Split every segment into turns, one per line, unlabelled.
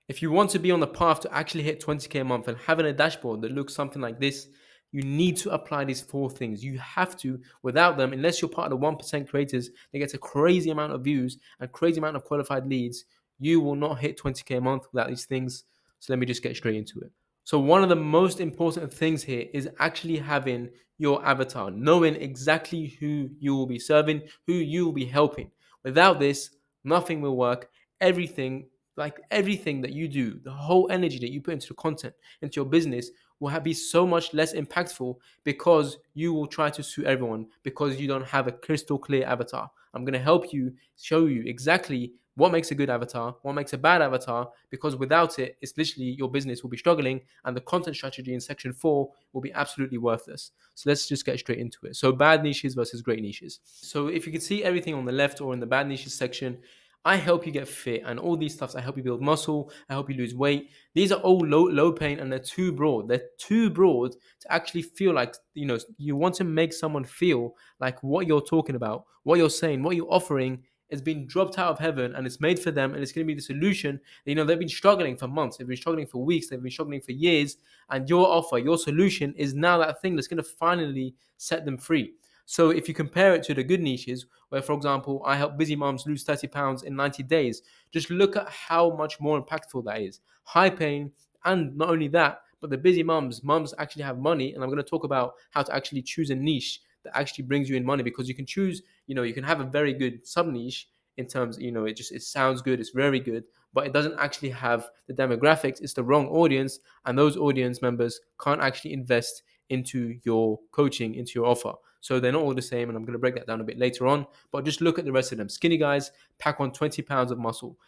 If you want to be on the path to actually hit 20K a month and having a dashboard that looks something like this, you need to apply these four things. You have to. Without them, unless you're part of the 1% creators that gets a crazy amount of views and crazy amount of qualified leads, you will not hit 20K a month without these things. So let me just get straight into it. So one of the most important things here is actually having your avatar, knowing exactly who you will be serving, who you will be helping. Without this, nothing will work. Everything that you do, the whole energy that you put into the content, into your business, will be so much less impactful because you will try to suit everyone because you don't have a crystal clear avatar. I'm going to help you show you exactly what makes a good avatar, what makes a bad avatar, because without it, it's literally your business will be struggling and the content strategy in section 4 will be absolutely worthless. So let's just get straight into it. So bad niches versus great niches. So if you can see everything on the left or in the bad niches section, I help you get fit and all these stuffs. I help you build muscle. I help you lose weight. These are all low pain and they're too broad. They're too broad to actually feel like, you want to make someone feel like what you're talking about, what you're saying, what you're offering has been dropped out of heaven and it's made for them and it's going to be the solution. They've been struggling for months, they've been struggling for weeks, they've been struggling for years, and your offer, your solution is now that thing that's going to finally set them free. So if you compare it to the good niches, where for example, I help busy moms lose 30 pounds in 90 days, just look at how much more impactful that is. High pain, and not only that, but the busy mums actually have money, and I'm going to talk about how to actually choose a niche that actually brings you in money, because you can choose, you can have a very good sub niche in terms, it sounds good, it's very good, but it doesn't actually have the demographics. It's the wrong audience, and those audience members can't actually invest into your coaching, into your offer. So they're not all the same, and I'm going to break that down a bit later on. But just look at the rest of them. Skinny guys pack on 20 pounds of muscle.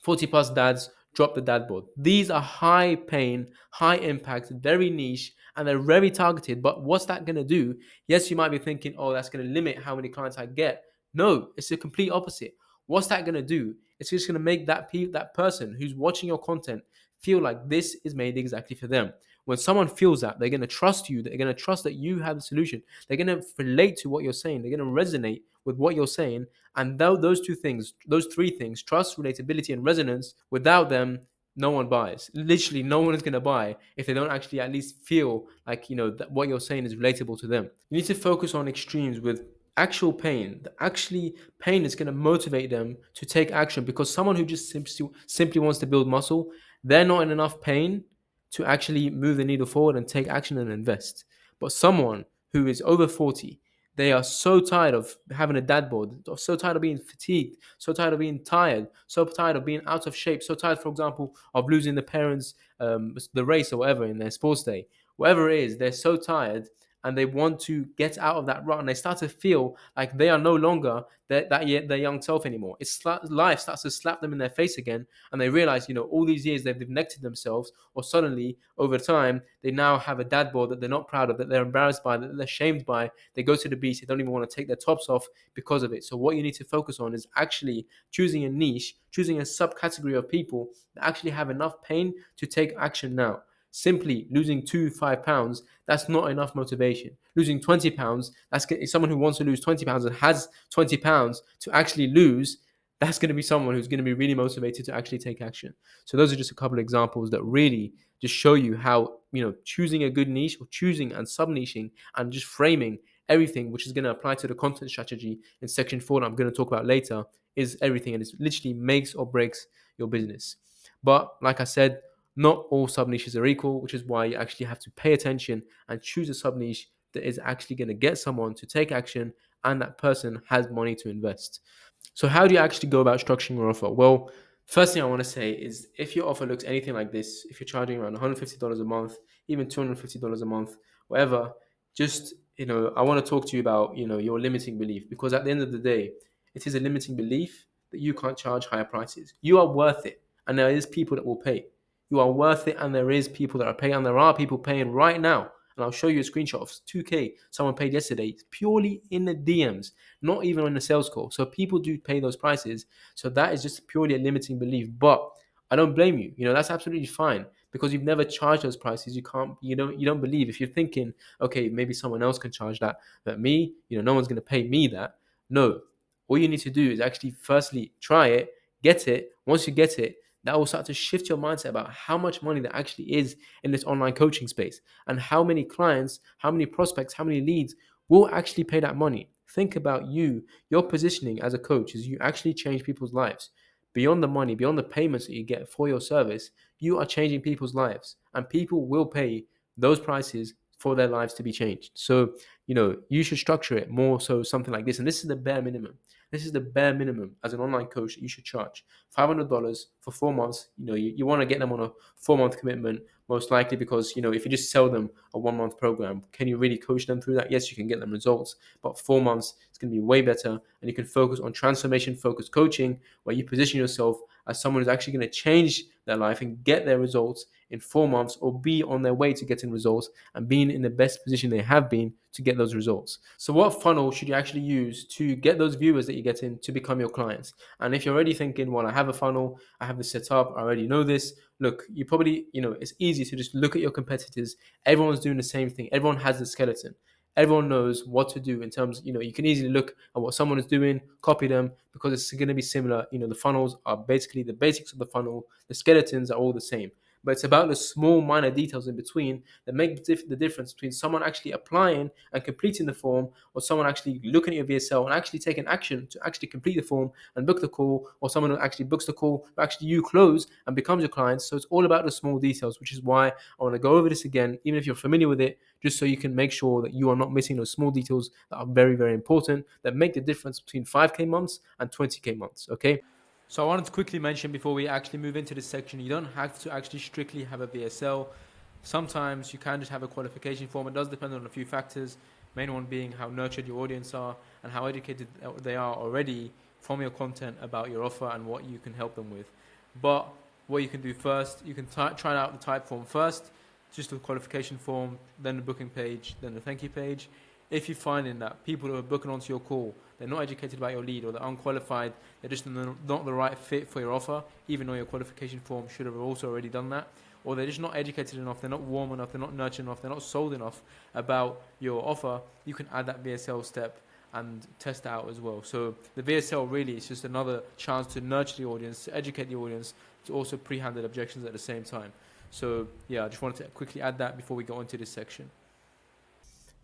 40 plus dads drop the dad board. These are high pain, high impact, very niche, and they're very targeted. But what's that going to do? Yes, you might be thinking, oh, that's going to limit how many clients I get. No, it's the complete opposite. What's that going to do? It's just going to make that person who's watching your content feel like this is made exactly for them. When someone feels that, they're going to trust you. They're going to trust that you have the solution. They're going to relate to what you're saying. They're going to resonate with what you're saying. And those two things, those three things, trust, relatability, and resonance, without them, no one buys. Literally, no one is going to buy if they don't actually at least feel like, that what you're saying is relatable to them. You need to focus on extremes with actual pain. The actually pain is going to motivate them to take action, because someone who just simply wants to build muscle, they're not in enough pain to actually move the needle forward and take action and invest. But someone who is over 40, they are so tired of having a dad board, so tired of being fatigued, so tired of being tired, so tired of being out of shape, so tired, for example, of losing the parents, the race or whatever in their sports day. Whatever it is, they're so tired and they want to get out of that rut, and they start to feel like they are no longer their young self anymore. Life starts to slap them in their face again, and they realize, all these years they've neglected themselves, or suddenly over time they now have a dad board that they're not proud of, that they're embarrassed by, that they're shamed by. They go to the beach, they don't even want to take their tops off because of it. So what you need to focus on is actually choosing a niche, choosing a subcategory of people that actually have enough pain to take action now. Simply losing 5 pounds, that's not enough motivation. Losing 20 pounds, that's someone who wants to lose 20 pounds and has 20 pounds to actually lose. That's going to be someone who's going to be really motivated to actually take action. So those are just a couple of examples that really just show you how, choosing a good niche, or choosing and sub niching and just framing everything, which is going to apply to the content strategy in section 4 that I'm going to talk about later, is everything, and it literally makes or breaks your business. But like I said, not all sub niches are equal, which is why you actually have to pay attention and choose a sub niche that is actually going to get someone to take action, and that person has money to invest. So, how do you actually go about structuring your offer? Well, first thing I want to say is, if your offer looks anything like this, if you're charging around $150 a month, even $250 a month, whatever, just, I want to talk to you about, your limiting belief, because at the end of the day, it is a limiting belief that you can't charge higher prices. You are worth it, and there is people that will pay. You are worth it, and there is people that are paying, and there are people paying right now. And I'll show you a screenshot of 2K someone paid yesterday, purely in the DMs, not even on the sales call. So people do pay those prices. So that is just purely a limiting belief. But I don't blame you. That's absolutely fine, because you've never charged those prices. You don't believe. If you're thinking, okay, maybe someone else can charge that, but me, no one's gonna pay me that. No. All you need to do is actually firstly try it, get it. Once you get it, that will start to shift your mindset about how much money there actually is in this online coaching space, and how many clients, how many prospects, how many leads will actually pay that money. Think about you, your positioning as a coach is you actually change people's lives. Beyond the money, beyond the payments that you get for your service, you are changing people's lives, and people will pay those prices for their lives to be changed. So, you should structure it more so something like this. And this is the bare minimum. This is the bare minimum as an online coach that you should charge. $500 for 4 months. You want to get them on a 4 month commitment, most likely, because, if you just sell them a 1 month program, can you really coach them through that? Yes, you can get them results, but 4 months, it's going to be way better. And you can focus on transformation focused coaching, where you position yourself as someone who's actually going to change their life and get their results in 4 months, or be on their way to getting results and being in the best position they have been to get those results. So what funnel should you actually use to get those viewers that you get in to become your clients? And if you're already thinking, well, I have a funnel, I have this set up, I already know this, look, you probably, it's easy to just look at your competitors. Everyone's doing the same thing. Everyone has the skeleton. Everyone knows what to do in terms, you can easily look at what someone is doing, copy them, because it's going to be similar. The funnels are basically the basics of the funnel. The skeletons are all the same. But it's about the small minor details in between that make the difference between someone actually applying and completing the form, or someone actually looking at your VSL and actually taking action to actually complete the form and book the call, or someone who actually books the call, but actually you close and becomes your client. So it's all about the small details, which is why I want to go over this again, even if you're familiar with it, just so you can make sure that you are not missing those small details that are very, very important, that make the difference between 5K months and 20K months, okay? So I wanted to quickly mention before we actually move into this section, you don't have to actually strictly have a VSL. Sometimes you can just have a qualification form. It does depend on a few factors, main one being how nurtured your audience are and how educated they are already from your content about your offer and what you can help them with. But what you can do first, you can try out the type form first, just the qualification form, then the booking page, then the thank you page. If you're finding that people who are booking onto your call, they're not educated about your lead, or they're unqualified, they're just not the right fit for your offer, even though your qualification form should have also already done that, or they're just not educated enough, they're not warm enough, they're not nurtured enough, they're not sold enough about your offer, you can add that VSL step and test that out as well. So the VSL really is just another chance to nurture the audience, to educate the audience, to also pre-handle objections at the same time. So yeah, I just wanted to quickly add that before we go into this section.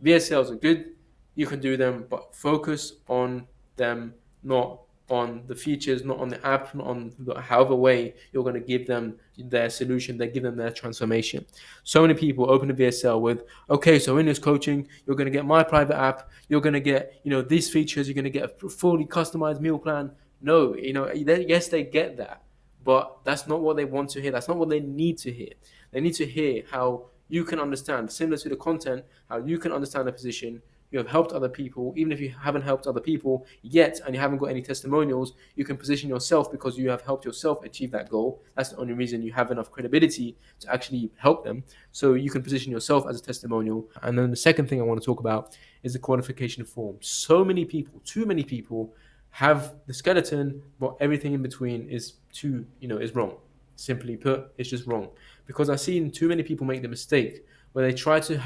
VSLs are good, you can do them, but focus on them, not on the features, not on the app, not on however way you're going to give them their solution, they give them their transformation. So many people open a VSL with, okay, so in this coaching, you're going to get my private app, you're going to get, these features, you're going to get a fully customized meal plan. No, yes, they get that, but that's not what they want to hear. That's not what they need to hear. They need to hear how you can understand, similar to the content, how you can understand the position. You have helped other people. Even if you haven't helped other people yet and you haven't got any testimonials, you can position yourself because you have helped yourself achieve that goal. That's the only reason you have enough credibility to actually help them. So you can position yourself as a testimonial. And then the second thing I want to talk about is the qualification form. So many people, too many people, have the skeleton, but everything in between is is wrong. Simply put, it's just wrong. Because I've seen too many people make the mistake where they try to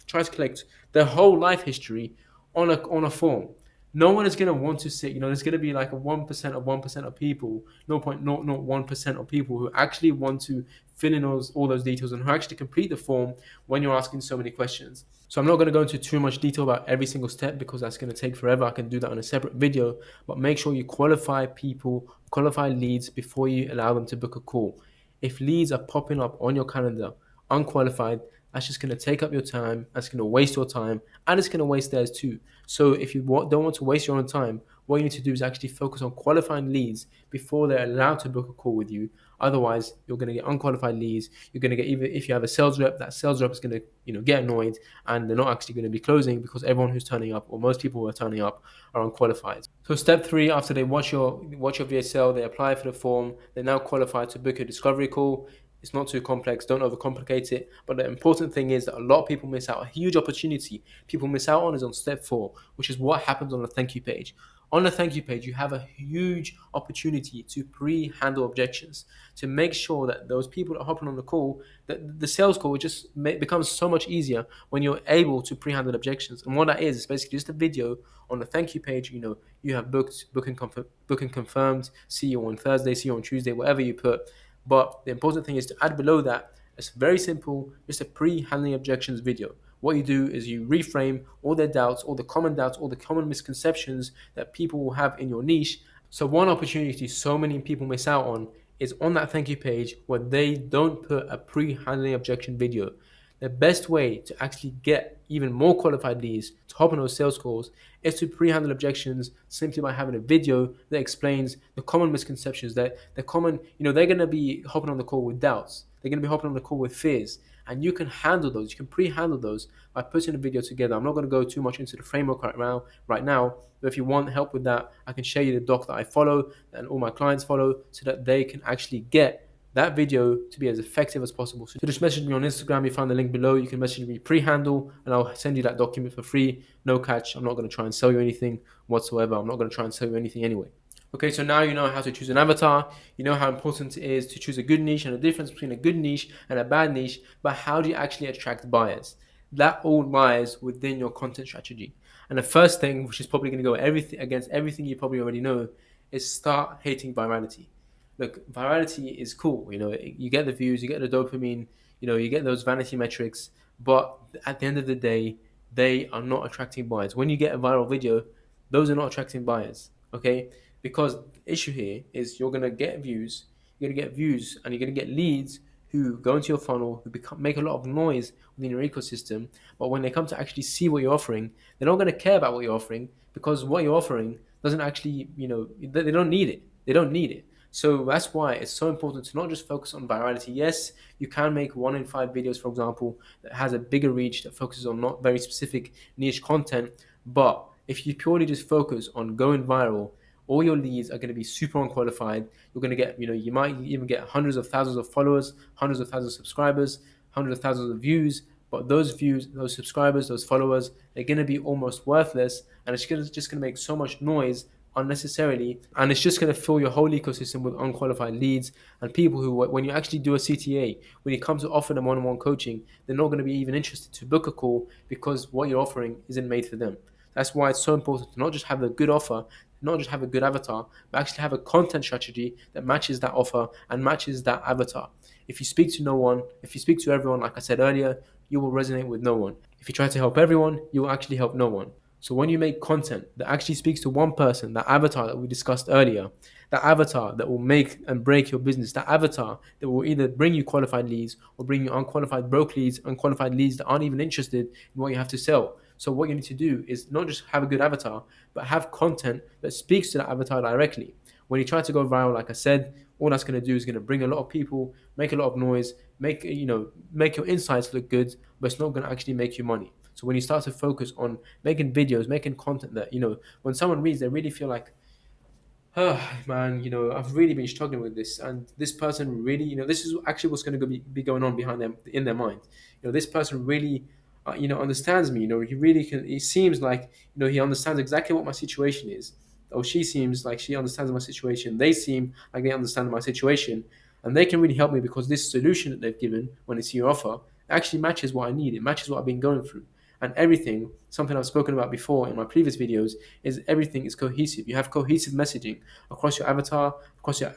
collect their whole life history on a form. No one is going to want to sit. There's going to be like a 1% of 1% of people, 0.001% of people who actually want to fill in all those details and who actually complete the form when you're asking so many questions. So I'm not going to go into too much detail about every single step because that's going to take forever. I can do that on a separate video, but make sure you qualify people, qualify leads before you allow them to book a call. If leads are popping up on your calendar unqualified, that's just going to take up your time, that's going to waste your time, and it's going to waste theirs too. So if you don't want to waste your own time, what you need to do is actually focus on qualifying leads before they're allowed to book a call with you. Otherwise, you're going to get unqualified leads. You're going to get, even if you have a sales rep, that sales rep is going to get annoyed, and they're not actually going to be closing because everyone who's turning up, or most people who are turning up, are unqualified. So step 3, after they watch your VSL, they apply for the form, they're now qualified to book a discovery call. It's not too complex. Don't overcomplicate it. But the important thing is that a lot of people miss out. A huge opportunity people miss out on is on step 4, which is what happens on the thank you page. On the thank you page, you have a huge opportunity to pre-handle objections, to make sure that those people that are hopping on the call, that the sales call becomes so much easier when you're able to pre-handle objections. And what that is basically just a video on the thank you page. You have booking confirmed, see you on Thursday, see you on Tuesday, whatever you put. But the important thing is to add below that, it's very simple, just a pre-handling objections video. What you do is you reframe all their doubts, all the common misconceptions that people will have in your niche. So one opportunity so many people miss out on is on that thank you page where they don't put a pre-handling objection video. The best way to actually get even more qualified leads to hop on those sales calls is to pre-handle objections simply by having a video that explains the common misconceptions, that the common, they're going to be hopping on the call with doubts. They're going to be hopping on the call with fears. And you can handle those. You can pre-handle those by putting a video together. I'm not going to go too much into the framework right now, but if you want help with that, I can show you the doc that I follow and all my clients follow so that they can actually get that video to be as effective as possible. So just message me on Instagram. You find the link below. You can message me pre-handle and I'll send you that document for free. No catch. I'm not going to try and sell you anything whatsoever. I'm not going to try and sell you anything anyway. Okay, so now you know how to choose an avatar. You know how important it is to choose a good niche and the difference between a good niche and a bad niche. But how do you actually attract buyers? That all lies within your content strategy. And the first thing, which is probably going to go against everything you probably already know, is start hating virality. Look, virality is cool. You get the views, you get the dopamine, you get those vanity metrics. But at the end of the day, they are not attracting buyers. When you get a viral video, those are not attracting buyers. Okay, because the issue here is you're gonna get views, and you're gonna get leads who go into your funnel, who make a lot of noise within your ecosystem. But when they come to actually see what you're offering, they're not gonna care about what you're offering because what you're offering doesn't actually, they don't need it. They don't need it. So that's why it's so important to not just focus on virality. Yes, you can make 1 in 5 videos, for example, that has a bigger reach, that focuses on not very specific niche content. But if you purely just focus on going viral, all your leads are going to be super unqualified. You're going to get, you might even get hundreds of thousands of followers, hundreds of thousands of subscribers, hundreds of thousands of views. But those views, those subscribers, those followers, they're going to be almost worthless. And it's just going to make so much noise unnecessarily, and it's just going to fill your whole ecosystem with unqualified leads and people who, when you actually do a CTA, when you come to offer them one-on-one coaching, they're not going to be even interested to book a call because what you're offering isn't made for them. That's why it's so important to not just have a good offer, not just have a good avatar, but actually have a content strategy that matches that offer and matches that avatar. If you speak to no one, if you speak to everyone, like I said earlier, you will resonate with no one. If you try to help everyone, you will actually help no one. So when you make content that actually speaks to one person, that avatar that we discussed earlier, that avatar that will make and break your business, that avatar that will either bring you qualified leads or bring you unqualified broke leads, unqualified leads that aren't even interested in what you have to sell. So what you need to do is not just have a good avatar, but have content that speaks to that avatar directly. When you try to go viral, like I said, all that's going to do is going to bring a lot of people, make a lot of noise, make your insights look good, but it's not going to actually make you money. So when you start to focus on making videos, making content that, when someone reads, they really feel like, oh man, I've really been struggling with this, and this person really, this is actually what's going to be going on behind them in their mind. This person really, understands me. He really can. He seems like, he understands exactly what my situation is. Or she seems like she understands my situation. They seem like they understand my situation, and they can really help me because this solution that they've given when they see your offer actually matches what I need. It matches what I've been going through. And everything, something I've spoken about before in my previous videos, is everything is cohesive. You have cohesive messaging across your avatar, across your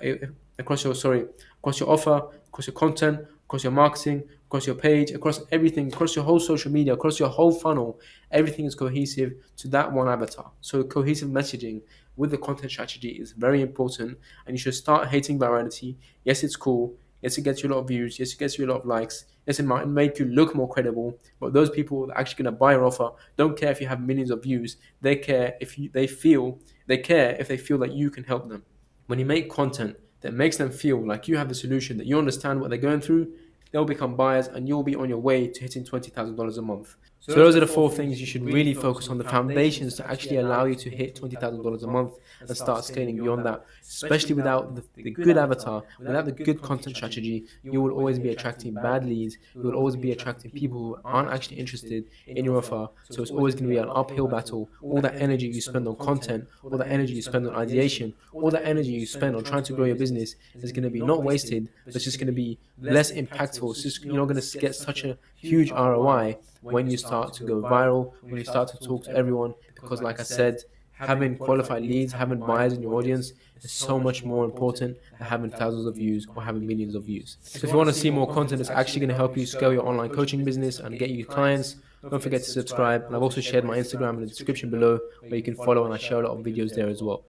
offer, across your content, across your marketing, across your page, across everything, across your whole social media, across your whole funnel. Everything is cohesive to that one avatar. So cohesive messaging with the content strategy is very important, and you should start hating virality. Yes, it's cool. Yes, it gets you a lot of views. Yes, it gets you a lot of likes. Yes, it might make you look more credible. But those people are actually going to buy your offer don't care if you have millions of views. They care if they feel that you can help them. When you make content that makes them feel like you have the solution, that you understand what they're going through, they'll become buyers and you'll be on your way to hitting $20,000 a month. So those are the 4 things you should really focus on, the foundations to actually allow you to hit $20,000 a month and start scaling beyond that. Especially without the good avatar, without the good content strategy, you will always be attracting bad leads. You will always be attracting people who aren't actually interested in your offer. So it's always going to be an uphill battle. All that energy you spend on content, all that energy you spend on ideation, all that energy you spend on trying to grow your business is going to be not wasted, but it's just going to be less impactful. It's just, you're not going to get such a huge ROI when you start to go viral, when you start to talk to everyone, because like I said, Having qualified leads, having buyers in your audience is so much more important than having thousands of views or having millions of views. So if you want to see more content that's actually going to help you scale your online coaching business and get you clients, don't forget to subscribe. And I've also shared my Instagram in the description below where you can follow, and I share a lot of videos there as well.